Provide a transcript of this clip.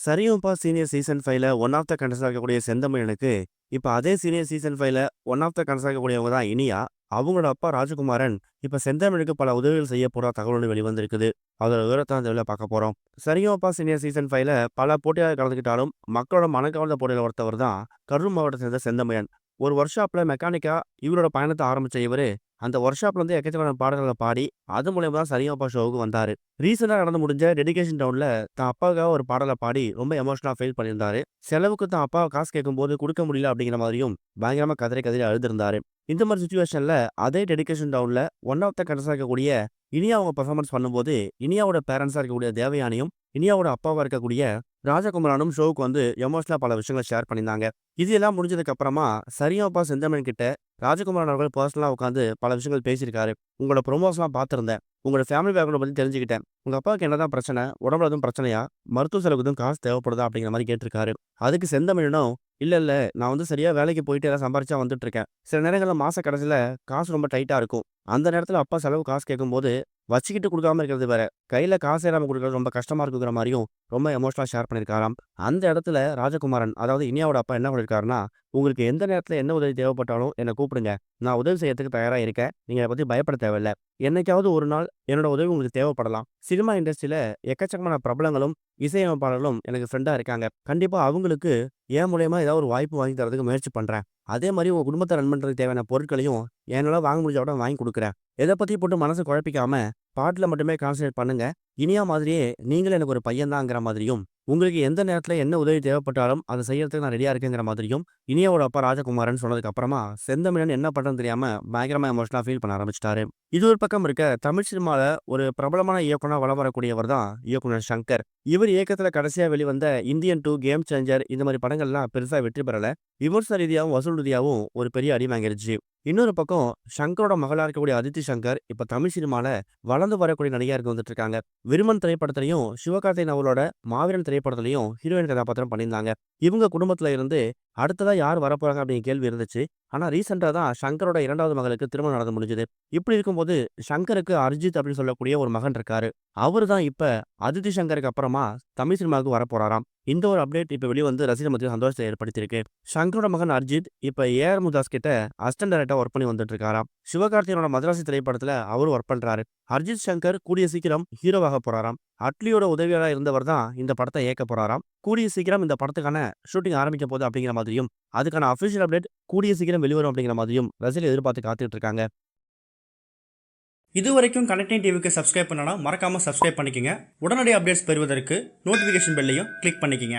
Sa Re Ga Ma Pa senior season 5ல one of the contestant இருக்கக்கூடிய செந்தமிழனுக்கு, இப்ப அதே சீனியர் சீசன் 5ல ஒன் ஆஃப் த கண்டஸ்டன்ட் இருக்கக்கூடியவங்க தான் இனியா. அவங்களோட அப்பா ராஜகுமாரன் இப்ப செந்தமிழுக்கு பல உதவிகள் செய்ய போறதா தகவல் ஒண்ணு வெளிவந்திருக்குது. அதோட விவரத்த இந்த இதுல பார்க்க போறோம். சரிகமபா சீனியர் சீசன் 5ல பல போட்டியாளர்கள் கலந்துக்கிட்டாலும், மக்களோட மனக்கவர்ந்த போட்டியில ஒருத்தவர் தான் கரூர் மாவட்டத்தை சேர்ந்த செந்தமிழன். ஒரு ஒர்க் ஷாப்ல மெக்கானிக்கா இவரோட பயணத்த ஆரம்பிச்ச இவரு, அந்த ஒர்க் ஷாப்ல இருந்து எக்கச்சக்கமான பாடல்கள பாடி, அது மூலியமா தான் சரிகமபா ஷோவுக்கு வந்தாரு. ரீசென்ட்டா நடந்து முடிஞ்ச டெடிகேஷன் டவுன்ல தான் அப்பாவுக்காக ஒரு பாடல பாடி ரொம்ப எமோஷனலா ஃபீல் பண்ணியிருந்தாரு. செலவுக்கு தான் அப்பா காசு கேட்கும்போது குடுக்க முடியல அப்படிங்கிற மாதிரியும் பயங்கரமா கதறி கதறி அழுதிருந்தாரு. இந்த மாரி சிச்சுவேஷன்ல அதே டெடிகேஷன் டவுன்ல ஒன் ஆஃப் த கண்டஸ்டன்ட்டா இருக்கக்கூடிய இனியா அவங்க பெர்ஃபார்மன்ஸ் பண்ணும்போது, இனியாவோட பேரண்ட்ஸா இருக்கக்கூடிய தேவயானியும், இனியாவோட அப்பாவா இருக்கக்கூடிய ராஜகுமாரனும் ஷோவுக்கு வந்து எமோஷனலா பல விஷயங்கள ஷேர் பண்ணியிருந்தாங்க. இது எல்லாம் முடிஞ்சதுக்கு அப்புறமா சரிகமபா செந்தமிழன் கிட்ட ராஜகுமாரன் அவர்கள் பர்சனலா உட்காந்து பல விஷயங்கள் பேசியிருக்காரு. உங்களோட ப்ரொமோஸ்லாம் பார்த்திருந்தேன். உங்களோட ஃபேமிலி பேக்ரவுண்ட பத்தி தெரிஞ்சுக்கிட்டேன். உங்க அப்பாவுக்கு என்னதான் பிரச்சனை? உடம்புல எதுவும் பிரச்சனையா? மருத்துவ செலவுக்கு எதுவும் காசு தேவைப்படுதா? அப்படிங்கிற மாரி கேட்டிருக்காரு. அதுக்கு செந்தமிழனும், இல்ல. நான் வந்து சரியா வேலைக்கு போயிட்டு எல்லாம் சம்பாரிச்சா வந்துட்டுருக்கேன். சில நேரங்கள்ல மாச கடைசில காசு ரொம்ப டைட்டா இருக்கும். அந்த நேரத்துல அப்பா செலவு காசு கேட்கும்போது, வச்சுக்கிட்டு குடுக்காம இருக்கிறது வேற. கையில காசு இல்லாம குடுக்குறது ரொம்ப கஷ்டமா இருக்குங்கிற மாரியும் ரொம்ப எமோஷனலா ஷேர் பண்ணியிருக்காராம். அந்த இடத்துல ராஜகுமாரன், அதாவது இனியாவோட அப்பா என்ன பண்ணியிருக்காருன்னா, உங்களுக்கு எந்த நேரத்துல என்ன உதவி தேவைப்பட்டாலும் என்ன கூப்பிடுங்க. நான் உதவி செய்யறதுக்கு தயாரா இருக்கேன். நீங்க அத பத்தி பயப்பட தேவையில்ல. என்னைக்காவது ஒரு நாள் என்னோட உதவி உங்களுக்கு தேவைப்படலாம். சினிமா இண்டஸ்ட்ரியில எக்கச்சக்கமான பிரபலங்களும், இசையமைப்பாளர்களும் எனக்கு ஃப்ரெண்டா இருக்காங்க. கண்டிப்பா அவங்களுக்கு என் மூலியமா ஏதாவது ஒரு வாய்ப்பு வாங்கி தர்றதுக்கு முயற்சி பண்றேன். அதே மாரி உங்க குடும்பத்த ரன் பண்றதுக்கு தேவையான பொருட்களையும் என்னால வாங்க முடிஞ்ச அளவு வாங்கி குடுக்குறேன். எத பத்தி போட்டு மனச குழப்பிக்காம, பாட்டுல மட்டுமே கான்சன்ட்ரேட் பண்ணுங்க. இனியா மாதிரியே நீங்களும் எனக்கு ஒரு பையன் தான்ங்கிற மாதிரியும், உங்களுக்கு எந்த நேரத்துல என்ன உதவி தேவைப்பட்டாலும் அத செய்யறதுக்கு நான் ரெடியா இருக்கேங்கிற மாதிரியும், இனியாவோட அப்பா ராஜகுமாரன் சொன்னதுக்கு அப்புறமா, செந்தமிழன் என்ன பண்றதுன்னு தெரியாம பயங்கரமா எமோஷனலா ஃபீல் பண்ண ஆரம்பிச்சுட்டாரு. இது ஒரு பக்கம் இருக்க, தமிழ் சினிமால ஒரு பிரபலமான இயக்குனரா வலம் வரக்கூடியவர் தான் இயக்குனர் சங்கர். இவர் இயக்கத்துல கடைசியா வெளிவந்த இந்தியன் 2, கேம் சேஞ்சர் இந்த மாரி படங்கள்லாம் பெருசா வெற்றி பெறல. விமர்சன ரீதியாவும், வசூல் ரீதியாவும் ஒரு பெரிய அடி வாங்கிருச்சு. இன்னொரு பக்கம் சங்கரோட மகளா இருக்கக்கூடிய அதித்தி சங்கர் இப்ப தமிழ் சினிமால வளர்ந்து வரக்கூடிய நடிகையா இருக்க வந்துட்டு இருக்காங்க. விருமன் திரைப்படத்திலையும், சிவகார்த்திகேயன் அவர்களோட மாவீரன் திரைப்படத்திலையும் ஹீரோயின் கதாபாத்திரம் பண்ணியிருந்தாங்க. இவங்க குடும்பத்துல இருந்து அடுத்ததா யார் வரப்போறாங்க அப்படிங்கிற கேள்வி இருந்துச்சு. ஆனா ரீசென்ட்டா தான் சங்கரோட 2வது மகளுக்கு திருமணம் நடந்து முடிஞ்சது. இப்படி இருக்கும்போது சங்கருக்கு அரிஜித் அப்படின்னு சொல்லக்கூடிய ஒரு மகன் இருக்காரு. அவரு தான் இப்ப அதித்தி சங்கருக்கு அப்புறமா தமிழ் சினிமாவுக்கு வரப்போறாராம். இந்த ஒரு அப்டேட் இப்ப வெளிவந்து ரசிகர் மத்தியில சந்தோஷத்தை ஏற்படுத்தியிருக்கு. சங்கரோட மகன் அரிஜித் இப்ப ஏஆர் முருகதாஸ் கிட்ட அசிஸ்டன்ட் டைரக்டரா ஒர்க் பண்ணி வந்துட்டு இருக்காராம். சிவகார்த்திகேயனோட மதராசி திரைப்படத்துல அவரும் ஒர்க் பண்றாரு. அரிஜித் சங்கர் கூடிய சீக்கிரம் ஹீரோவாக போறாராம். அட்லியோட உதவியாளரா இருந்தவர் தான் இந்த படத்தை இயக்க போறாராம். கூடிய சீக்கிரம் இந்த படத்துக்கான ஷூட்டிங் ஆரம்பிக்க போகுது அப்படிங்கிற மாதிரியும், அதுக்கான அபிஷியல் அப்டேட் கூடிய சீக்கிரம் வெளிவரும் அப்படிங்கிற மாதிரியும் ரசிகர்கள் எதிர்பார்த்து காத்துட்டு இருக்காங்க. இதுவரைக்கும் கனெக்டிங் டிவிக்கு சப்ஸ்கிரைப் பண்ணனா மறக்காம சப்ஸ்கிரைப் பண்ணிக்கங்க. உடனடி அப்டேட்ஸ் பெறுவதற்கு நோட்டிஃபிகேஷன் பெல்லையும் கிளிக் பண்ணிக்கங்க.